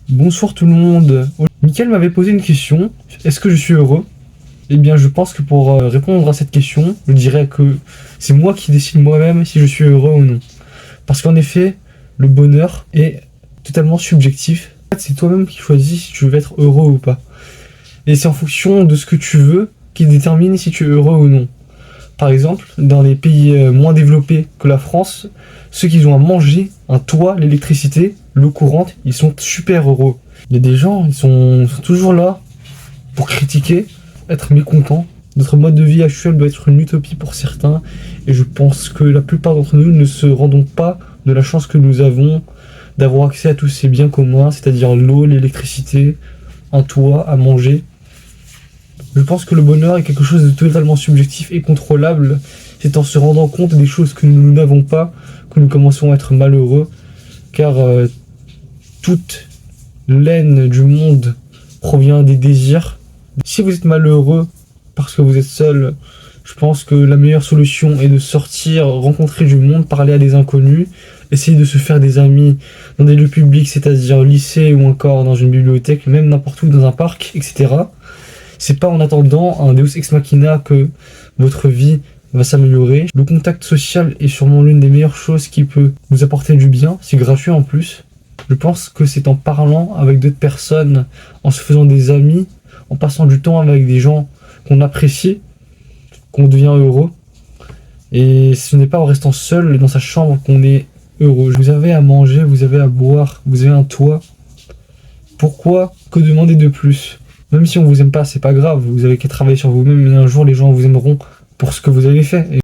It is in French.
Bonsoir tout le monde. Mickaël m'avait posé une question. Est-ce que je suis heureux? Eh bien, je pense que pour répondre à cette question, je dirais que c'est moi qui décide moi-même si je suis heureux ou non. Parce qu'en effet, le bonheur est totalement subjectif. En fait, c'est toi-même qui choisis si tu veux être heureux ou pas. Et c'est en fonction de ce que tu veux qui détermine si tu es heureux ou non. Par exemple, dans les pays moins développés que la France, ceux qui ont à manger, un toit, l'électricité, l'eau courante, ils sont super heureux. Il y a des gens, ils sont toujours là pour critiquer, être mécontents. Notre mode de vie actuel doit être une utopie pour certains, et je pense que la plupart d'entre nous ne se rendons pas de la chance que nous avons d'avoir accès à tous ces biens communs, c'est-à-dire l'eau, l'électricité, un toit, à manger. Je pense que le bonheur est quelque chose de totalement subjectif et contrôlable. C'est en se rendant compte des choses que nous n'avons pas que nous commençons à être malheureux, car toute l'aine du monde provient des désirs. Si vous êtes malheureux parce que vous êtes seul, je pense que la meilleure solution est de sortir, rencontrer du monde, parler à des inconnus, essayer de se faire des amis dans des lieux publics, c'est-à-dire au lycée ou encore dans une bibliothèque, même n'importe où, dans un parc, etc. C'est pas en attendant un Deus Ex Machina que votre vie va s'améliorer. Le contact social est sûrement l'une des meilleures choses qui peut vous apporter du bien. C'est gratuit en plus. Je pense que c'est en parlant avec d'autres personnes, en se faisant des amis, en passant du temps avec des gens qu'on apprécie, qu'on devient heureux. Et ce n'est pas en restant seul dans sa chambre qu'on est heureux. Vous avez à manger, vous avez à boire, vous avez un toit. Pourquoi que demander de plus? Même si on vous aime pas, c'est pas grave, vous avez qu'à travailler sur vous-même et un jour les gens vous aimeront pour ce que vous avez fait.